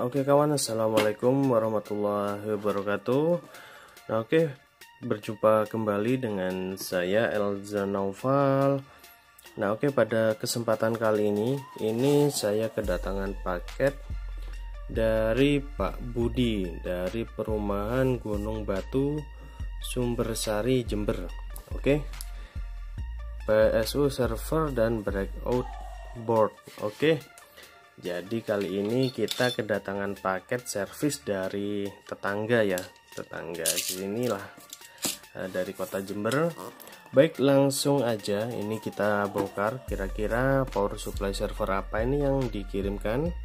Oke kawan, assalamualaikum warahmatullahi wabarakatuh. Berjumpa kembali dengan saya Elza Naufal. Pada kesempatan kali ini saya kedatangan paket dari Pak Budi dari Perumahan Gunung Batu, Sumbersari, Jember. PSU server dan breakout board. Jadi kali ini kita kedatangan paket servis dari tetangga sinilah, dari kota Jember. Baik, langsung aja ini kita bongkar kira-kira power supply server apa ini yang dikirimkan.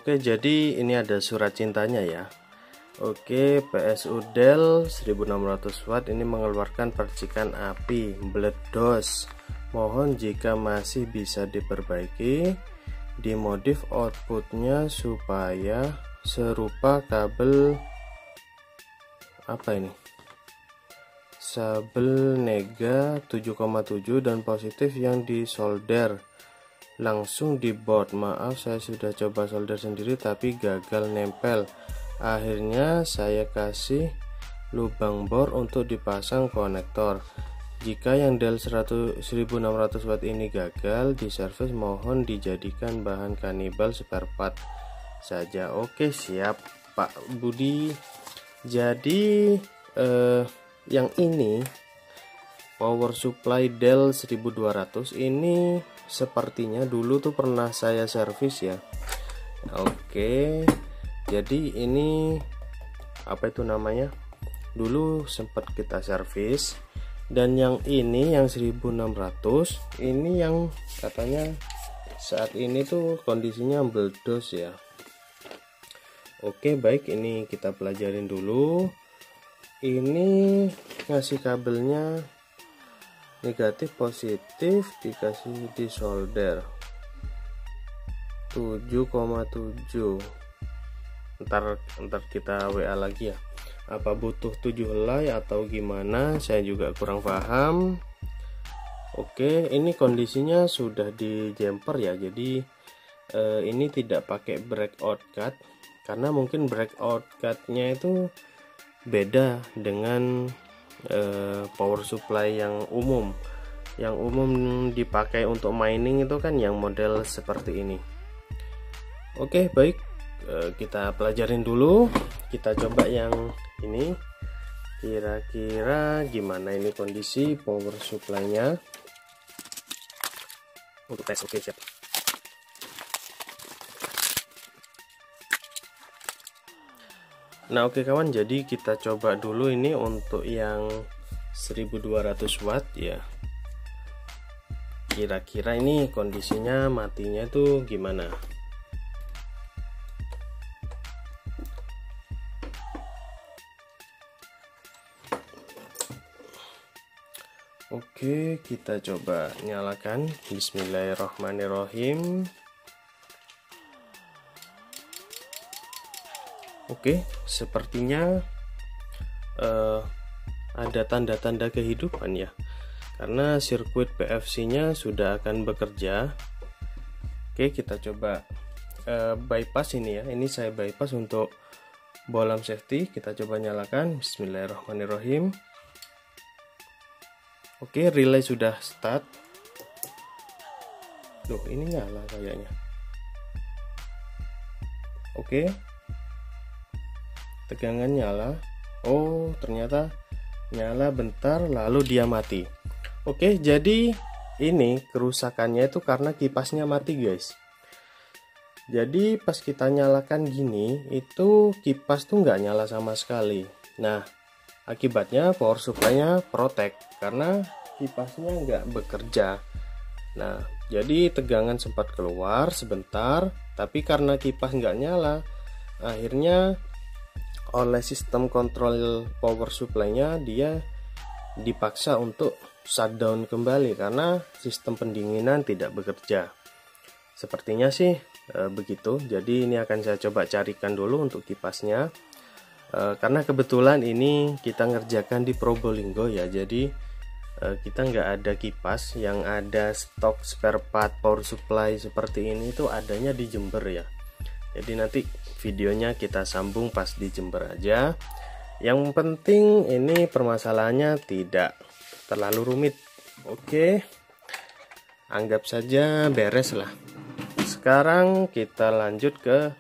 Jadi ini ada surat cintanya ya. PSU Dell 1600 watt ini mengeluarkan percikan api meledos. Mohon jika masih bisa diperbaiki, dimodif outputnya supaya serupa kabel sabel nega 7,7 dan positif yang disolder langsung di board. Maaf, saya sudah coba solder sendiri tapi gagal nempel. Akhirnya saya kasih lubang bor untuk dipasang konektor. Jika yang Dell 1600 watt ini gagal di servis, mohon dijadikan bahan kanibal spare part saja. Oke, siap Pak Budi. Jadi yang ini power supply Dell 1200 ini sepertinya dulu tuh pernah saya servis ya. Jadi ini dulu sempat kita servis. Dan yang ini yang 1600 ini yang katanya saat ini tuh kondisinya meledos ya. Baik, ini kita pelajarin dulu. Ini ngasih kabelnya negatif positif, dikasih di solder 7,7. ntar kita WA lagi ya, apa butuh 7 helai atau gimana, saya juga kurang paham. Ini kondisinya sudah di jumper ya, jadi ini tidak pakai breakout cut karena mungkin breakout cutnya itu beda dengan power supply yang umum dipakai untuk mining itu kan yang model seperti ini. Baik, kita pelajarin dulu, kita coba yang ini kira-kira gimana ini kondisi power supply-nya untuk tes. Siap. Kawan, jadi kita coba dulu ini untuk yang 1200 watt ya. Kira-kira ini kondisinya matinya tuh gimana? Kita coba nyalakan. Bismillahirrahmanirrahim. Sepertinya ada tanda-tanda kehidupan ya, karena sirkuit PFC-nya sudah akan bekerja. Kita coba bypass ini ya. Ini saya bypass untuk bolam safety. Kita coba nyalakan. Bismillahirrahmanirrahim. Relay sudah start. Ini nyala kayaknya. Tegangan nyala. Ternyata nyala bentar lalu dia mati. Jadi ini kerusakannya itu karena kipasnya mati guys. Jadi pas kita nyalakan gini, itu kipas tuh nggak nyala sama sekali. Nah, akibatnya power supply-nya protek karena kipasnya nggak bekerja. Nah, jadi tegangan sempat keluar sebentar, tapi karena kipas nggak nyala, akhirnya oleh sistem kontrol power supply-nya dia dipaksa untuk shutdown kembali karena sistem pendinginan tidak bekerja. Sepertinya sih begitu. Jadi ini akan saya coba carikan dulu untuk kipasnya. Karena kebetulan ini kita ngerjakan di Probolinggo ya, jadi kita nggak ada kipas. Yang ada stok spare part power supply seperti ini tuh adanya di Jember ya. Jadi nanti videonya kita sambung pas di Jember aja. Yang penting ini permasalahannya tidak terlalu rumit. Oke, anggap saja beres lah. Sekarang kita lanjut ke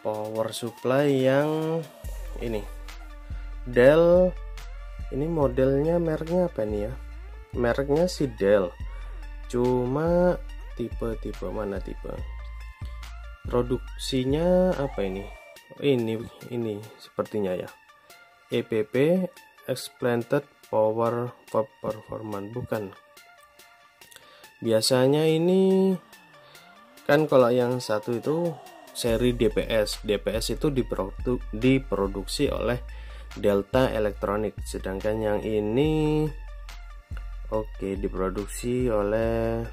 power supply yang ini, Dell. Ini modelnya, mereknya apa nih ya? Mereknya si Dell, cuma tipe mana tipe produksinya apa ini? Ini sepertinya ya, EPP Expanded Power Performance, bukan. Biasanya ini kan kalau yang satu itu seri DPS itu diproduksi oleh Delta Electronics, sedangkan yang ini diproduksi oleh,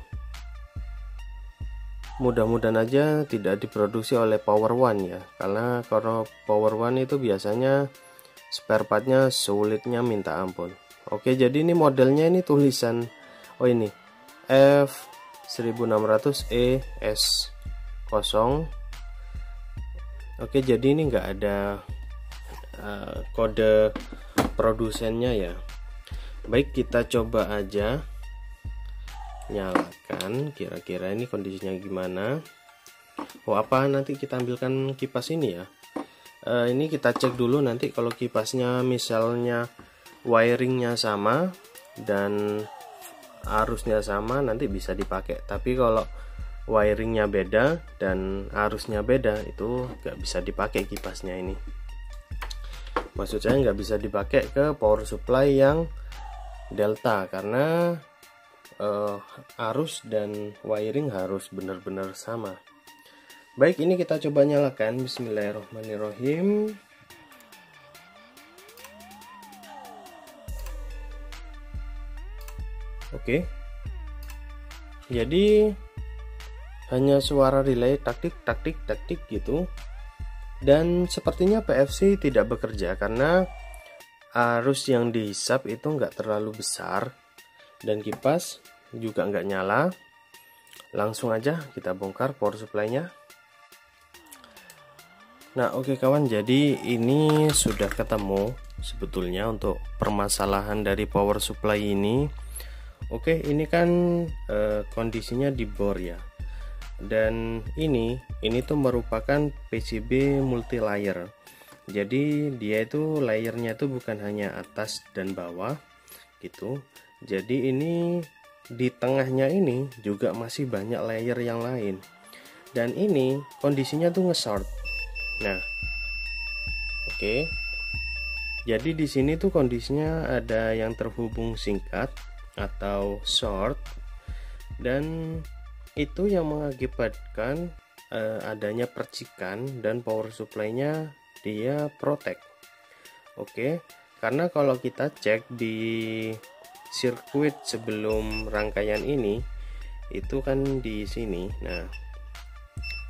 mudah-mudahan aja tidak diproduksi oleh Power One ya, karena kalau Power One itu biasanya spare partnya sulitnya minta ampun. Jadi ini modelnya, ini tulisan ini F1600ES0. Jadi ini enggak ada kode produsennya ya. Baik, kita coba aja nyalakan, kira-kira ini kondisinya gimana. Nanti kita ambilkan kipas ini ya. Ini kita cek dulu, nanti kalau kipasnya misalnya wiringnya sama dan arusnya sama nanti bisa dipakai, tapi kalau wiringnya beda dan arusnya beda itu nggak bisa dipakai kipasnya ini. Maksud saya nggak bisa dipakai ke power supply yang Delta karena arus dan wiring harus benar-benar sama. Baik, ini kita coba nyalakan. Bismillahirrahmanirrahim. Jadi hanya suara relay taktik gitu, dan sepertinya PFC tidak bekerja karena arus yang dihisap itu nggak terlalu besar dan kipas juga nggak nyala. Langsung aja kita bongkar power supply-nya. Nah, kawan, jadi ini sudah ketemu sebetulnya untuk permasalahan dari power supply ini. Ini kan kondisinya di bor ya, dan ini tuh merupakan PCB multi layer. Jadi dia itu layernya tuh bukan hanya atas dan bawah gitu. Jadi ini di tengahnya ini juga masih banyak layer yang lain, dan ini kondisinya tuh nge-short. Nah, jadi di sini tuh kondisinya ada yang terhubung singkat atau short, dan itu yang mengakibatkan adanya percikan dan power supply-nya dia protek. Karena kalau kita cek di sirkuit sebelum rangkaian ini itu kan di sini. Nah,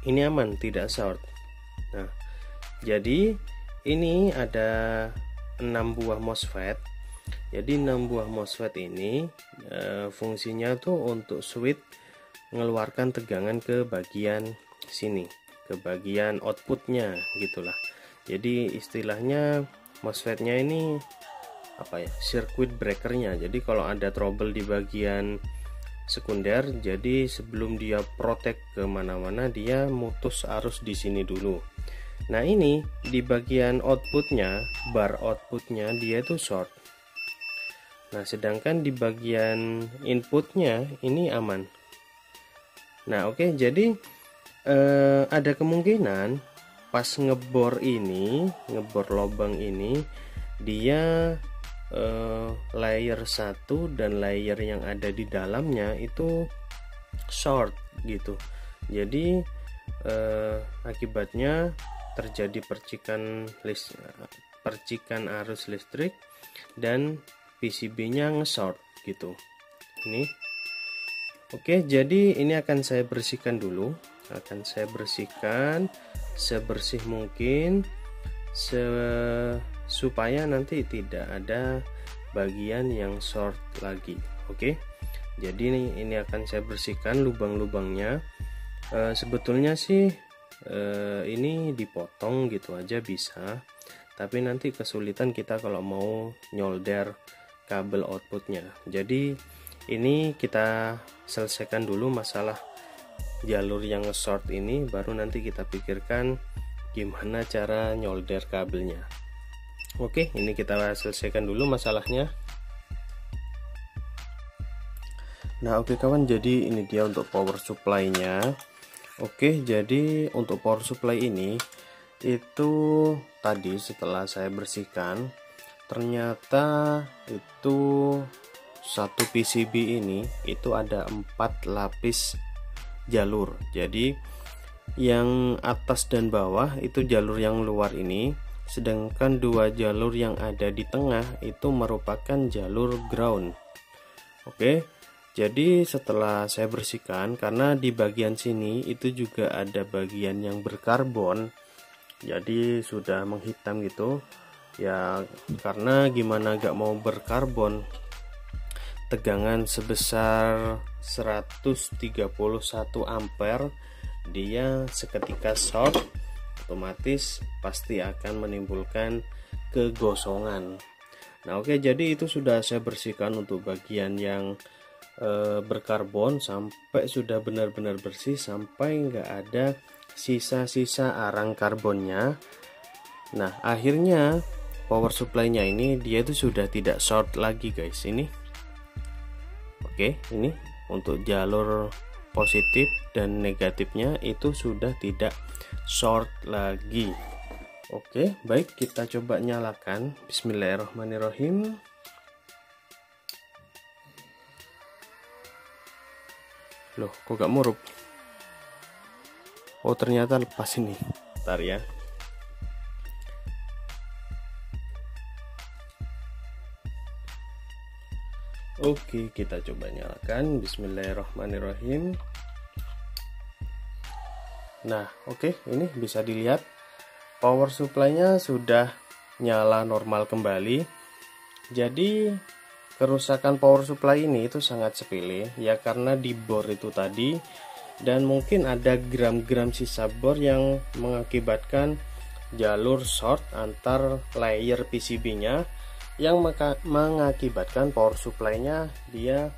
ini aman, tidak short. Nah, jadi ini ada 6 buah MOSFET. Jadi 6 buah MOSFET ini fungsinya tuh untuk switch mengeluarkan tegangan ke bagian sini, ke bagian outputnya gitulah. Jadi istilahnya MOSFET-nya ini circuit breakernya. Jadi kalau ada trouble di bagian sekunder, jadi sebelum dia protek ke mana-mana dia mutus arus di sini dulu. Nah, ini di bagian outputnya, bar outputnya dia itu short. Nah, sedangkan di bagian inputnya ini aman. Nah, jadi ada kemungkinan pas ngebor lubang ini dia layer 1 dan layer yang ada di dalamnya itu short gitu. Jadi akibatnya terjadi percikan arus listrik dan PCB-nya nge-short gitu. Ini. Oke, jadi ini akan saya bersihkan dulu. Akan saya bersihkan sebersih mungkin supaya nanti tidak ada bagian yang short lagi. Oke. Jadi ini akan saya bersihkan lubang-lubangnya. Sebetulnya sih ini dipotong gitu aja bisa, tapi nanti kesulitan kita kalau mau nyolder kabel outputnya. Jadi ini kita selesaikan dulu masalah jalur yang short ini, baru nanti kita pikirkan gimana cara nyolder kabelnya. Oke, ini kita selesaikan dulu masalahnya. Nah oke kawan, jadi ini dia untuk power supply-nya. Oke, jadi untuk power supply ini itu tadi setelah saya bersihkan, ternyata itu satu PCB ini itu ada 4 lapis jalur. Jadi yang atas dan bawah itu jalur yang luar ini, sedangkan 2 jalur yang ada di tengah itu merupakan jalur ground. Oke, jadi setelah saya bersihkan, karena di bagian sini itu juga ada bagian yang berkarbon, jadi sudah menghitam gitu ya, karena gimana gak mau berkarbon, tegangan sebesar 131 ampere dia seketika short, otomatis pasti akan menimbulkan kegosongan. Nah oke, jadi itu sudah saya bersihkan untuk bagian yang berkarbon sampai sudah benar-benar bersih, sampai nggak ada sisa-sisa arang karbonnya. Nah akhirnya power supply-nya ini dia itu sudah tidak short lagi guys. Ini oke, ini untuk jalur positif dan negatifnya itu sudah tidak short lagi. Oke, baik, kita coba nyalakan. Bismillahirrahmanirrahim. Loh, kok gak murup? Oh, ternyata lepas ini. Bentar ya. Oke, kita coba nyalakan. Bismillahirrahmanirrahim. Nah, oke, ini bisa dilihat power supply-nya sudah nyala normal kembali. Jadi kerusakan power supply ini itu sangat sepele ya, karena di bor itu tadi, dan mungkin ada gram-gram sisa bor yang mengakibatkan jalur short antar layer PCB-nya, yang mengakibatkan power supply-nya dia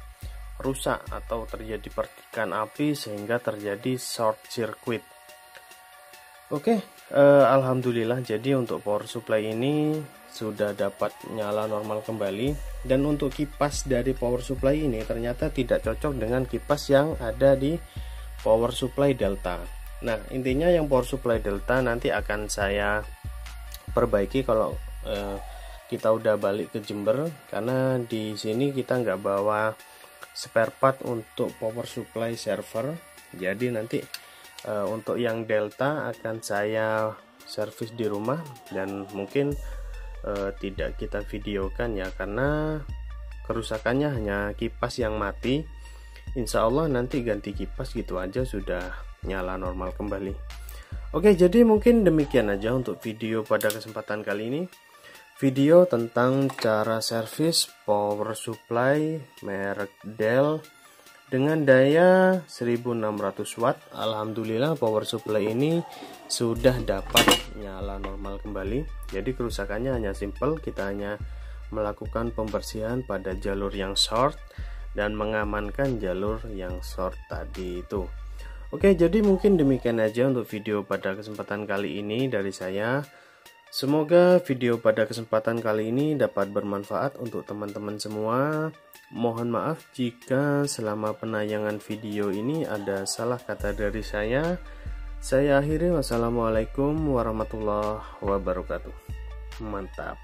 rusak atau terjadi percikan api sehingga terjadi short circuit. Oke, alhamdulillah, jadi untuk power supply ini sudah dapat nyala normal kembali. Dan untuk kipas dari power supply ini ternyata tidak cocok dengan kipas yang ada di power supply delta. Nah intinya yang power supply delta nanti akan saya perbaiki kalau kita udah balik ke Jember, karena di sini kita nggak bawa spare part untuk power supply server. Jadi nanti untuk yang delta akan saya servis di rumah, dan mungkin tidak kita videokan ya, karena kerusakannya hanya kipas yang mati. Insya Allah nanti ganti kipas gitu aja sudah nyala normal kembali. Oke, jadi mungkin demikian aja untuk video pada kesempatan kali ini. Video tentang cara servis power supply merek Dell dengan daya 1600 watt. Alhamdulillah power supply ini sudah dapat nyala normal kembali. Jadi kerusakannya hanya simple, kita hanya melakukan pembersihan pada jalur yang short dan mengamankan jalur yang short tadi itu. Oke, jadi mungkin demikian aja untuk video pada kesempatan kali ini dari saya. Semoga video pada kesempatan kali ini dapat bermanfaat untuk teman-teman semua. Mohon maaf jika selama penayangan video ini ada salah kata dari saya. Saya akhiri, wassalamualaikum warahmatullahi wabarakatuh. Mantap.